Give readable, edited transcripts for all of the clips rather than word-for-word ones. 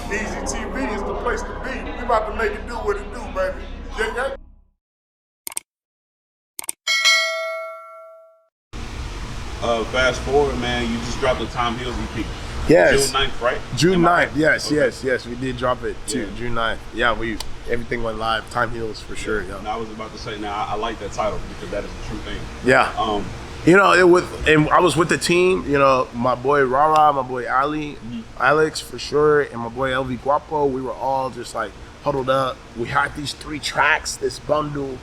Easy TV is the place to be. We about to make it do what it do, baby. Yeah. Fast forward, man, you just dropped the Tom Hills EP. Yes. June 9th, right? June 9th, yes, Okay. yes. We did drop it too, Yeah. June 9th. Yeah, everything went live. Time Heals for sure, yeah. And I was about to say, now I like that title because that is a true thing. Yeah. You know, and I was with the team, you know, my boy Rara, my boy Ali, Alex for sure, and my boy LV Guapo. We were all just like huddled up. We had these 3 tracks, this bundle,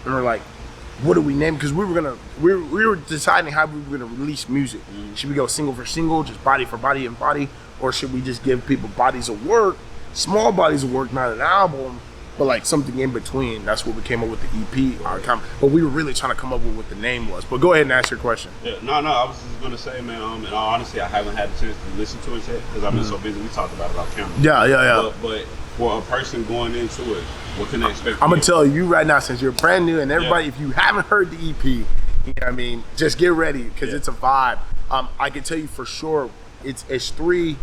and we're like, what do we name? Because we were deciding how we were gonna release music. Should we go single for single, just body for body and body, or should we just give people bodies of work, small bodies of work, not an album, but like something in between? That's what we came up with the EP. But we were really trying to come up with what the name was. But go ahead and ask your question. Yeah, no, I was just gonna say, man. In all honesty, I haven't had a chance to listen to it yet because I've been so busy. We talked about it off camera. Yeah. But for a person going into it, what can they expect? I'm gonna tell you right now, since you're brand new, and everybody, if you haven't heard the EP, you know what I mean, just get ready because it's a vibe. I can tell you for sure, it's 3.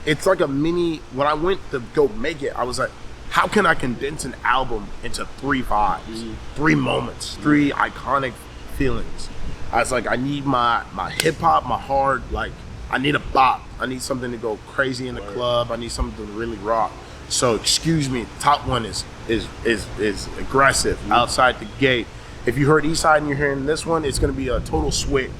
It's like a mini. When I went to go make it, I was like, how can I condense an album into 3 vibes, 3 moments, 3 iconic feelings? I was like, I need my hip hop, my hard, like I need a bop. I need something to go crazy in the club. I need something to really rock. So excuse me, top one is aggressive outside the gate. If you heard Eastside and you're hearing this one, it's gonna be a total switch,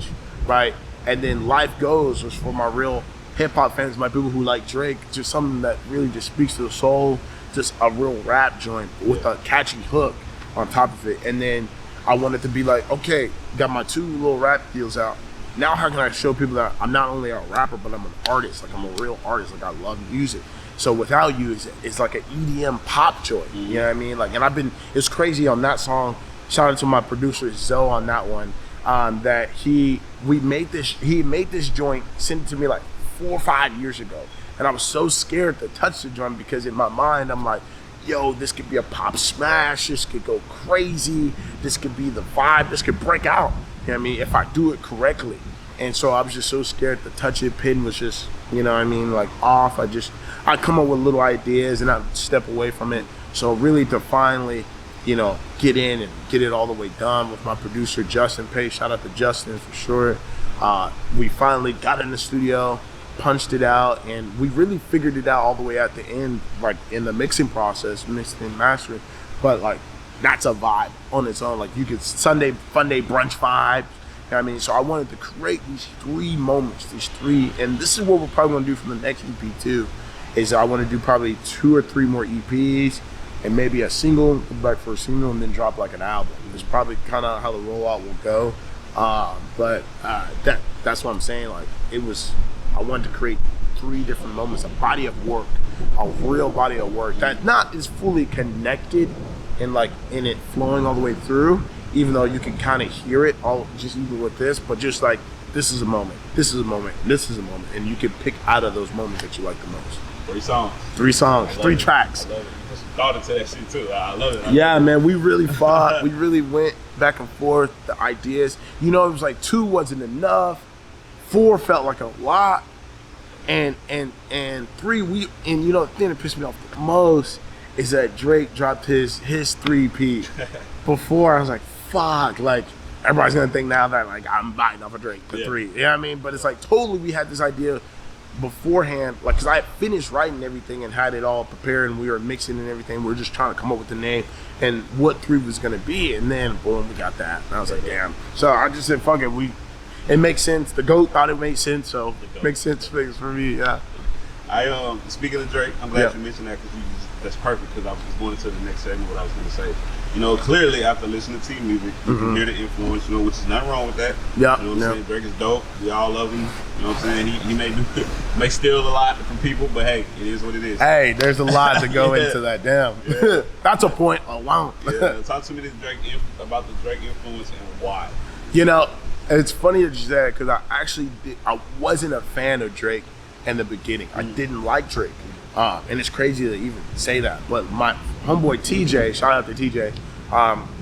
right? And then Life Goes was for my real hip hop fans, my people who like Drake, just something that really just speaks to the soul, just a real rap joint with a catchy hook on top of it. And then I wanted to be like, okay, got my 2 little rap deals out. Now how can I show people that I'm not only a rapper, but I'm an artist, like I'm a real artist, like I love music. So Without You it's like an EDM pop joint, you know what I mean? Like, and it's crazy on that song. Shout out to my producer Zoe on that one. That he made this joint, sent it to me like 4 or 5 years ago, and I was so scared to touch the drum because in my mind I'm like, yo, this could be a pop smash, this could go crazy, this could be the vibe, this could break out. You know what I mean? If I do it correctly. And so I was just so scared to touch it. Pin was just, you know what I mean, like off. I come up with little ideas and I step away from it. So really to finally, you know, get in and get it all the way done with my producer, Justin Pace. Shout out to Justin for sure. We finally got in the studio, punched it out, and we really figured it out all the way at the end, like in the mixing process, mixing and mastering. But like, that's a vibe on its own. Like you could Sunday, fun day, brunch vibe. You know what I mean? So I wanted to create these 3 moments, and this is what we're probably gonna do for the next EP too, is I wanna do probably 2 or 3 more EPs and maybe a single, go back for a single and then drop like an album. It's probably kind of how the rollout will go. But that's what I'm saying. Like I wanted to create 3 different moments, a body of work, a real body of work that not is fully connected and like in it flowing all the way through, even though you can kind of hear it all just even with this, but just like this is a moment, this is a moment, this is a moment, and you can pick out of those moments that you like the most. 3 songs, 3 tracks. I love it. Put some thought into that shit too. I love it. Yeah, man, we really fought. We really went back and forth. The ideas, you know, it was like 2 wasn't enough. 4 felt like a lot, and 3 and you know the thing that pissed me off the most is that Drake dropped his 3P before. I was like, fuck, like everybody's gonna think now that like I'm biting off a Drake for 3. You know what I mean? But it's like totally we had this idea beforehand, like because I had finished writing everything and had it all prepared and we were mixing and everything. We were just trying to come up with the name and what 3 was gonna be, and then boom, we got that. And I was like, damn. So I just said, fuck it, it makes sense. The GOAT thought it made sense, so it makes sense for me. Yeah. Speaking of Drake, I'm glad you mentioned that because that's perfect because I was just going into the next segment what I was going to say. You know, clearly after listening to T music, you can hear the influence, you know, which is nothing wrong with that. Yeah. You know what I'm saying? Drake is dope. We all love him. You know what I'm saying? He may steal a lot from people, but hey, it is what it is. Hey, there's a lot to go into that. Damn. Yeah. That's a point alone. Yeah. Talk to me about the Drake influence and why. You know, it's funny that you said because I wasn't a fan of Drake in the beginning. I didn't like Drake. And it's crazy to even say that, but my homeboy TJ, shout out to TJ,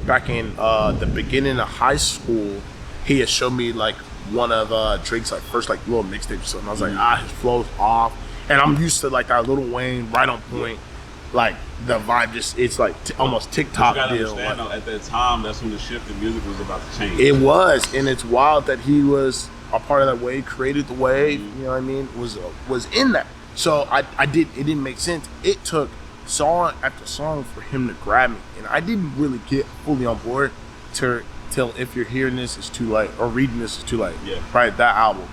back in the beginning of high school, he had showed me like one of Drake's like first like little mixtapes or something. I was like, his flow's off, and I'm used to like that Lil Wayne, Right on Point, like the vibe. Just it's like almost TikTok You gotta deal. understand Like, though, at that time, that's when the shift in music was about to change. it was, and it's wild that he was a part of that wave, created the wave. You know what I mean? Was in that. So it didn't make sense. It took song after song for him to grab me, and I didn't really get fully on board till If You're Hearing This It's Too Late, or Reading This Is Too Late. Yeah. Right, that album.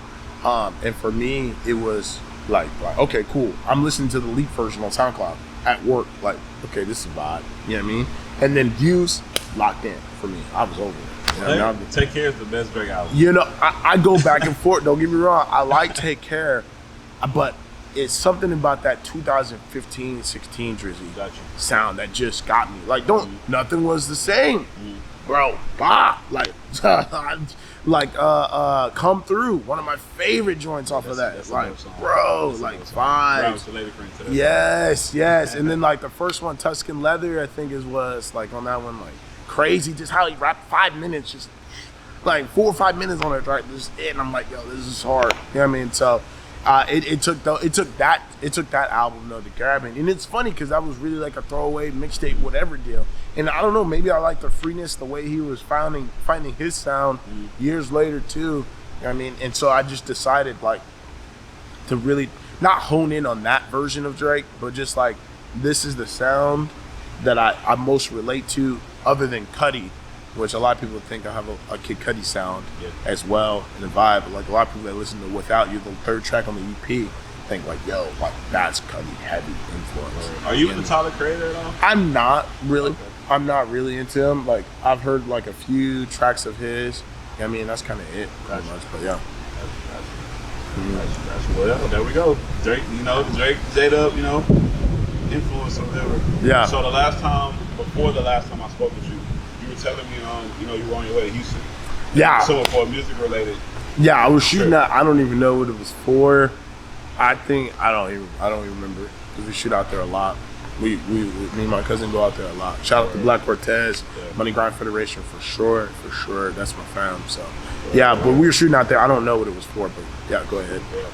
And for me, it was like okay, cool. I'm listening to the leak version on SoundCloud at work. Like, okay, this is a vibe. You know what I mean? And then Views locked in for me. I was over it. You know what I mean? Take Care is the best Drake album. You know, I go back and forth. Don't get me wrong. I like Take Care, but it's something about that 2015, 16 Drizzy Got you. sound that just got me. Like, nothing was the same, bro. Like, Come Through, one of my favorite joints off of that. That's a Like, dope song. bro, That's a like dope song. Shout out vibes. to Lady Friend to that. Yes. And then like the first one, Tuscan Leather, I think was like on that one, like crazy. Just how he rapped 5 minutes, just like 4 or 5 minutes on it, right? Just it, and I'm like, yo, this is hard. You know what I mean? So it took that album though to grab me. And it's funny because that was really like a throwaway mixtape, whatever deal. And I don't know, maybe I like the freeness, the way he was finding his sound years later too. You know what I mean? And so I just decided like to really not hone in on that version of Drake, but just like this is the sound that I most relate to, other than Cudi, which a lot of people think I have a Kid Cudi sound as well in the vibe. But like a lot of people that listen to Without You, the third track on the EP, think like, yo, like that's Cudi heavy influence. Are you into Tyler Creator at all? I'm not really. Okay. I'm not really into him. Like I've heard like a few tracks of his. I mean, that's kind of it, pretty much. But yeah. That's well, there we go. Drake, Drake, J-Dub, influence or whatever. Yeah. So before the last time I spoke with you, you were telling me, you were on your way to Houston. Yeah. So for a music related. Yeah, I was shooting that. I don't even know what it was for. I don't even remember, because we shoot out there a lot. Me and my cousin go out there a lot. Shout out to Black Cortez, Money Grind Federation for sure. That's my fam. So yeah, but we were shooting out there. I don't know what it was for, but yeah, go ahead. Yeah.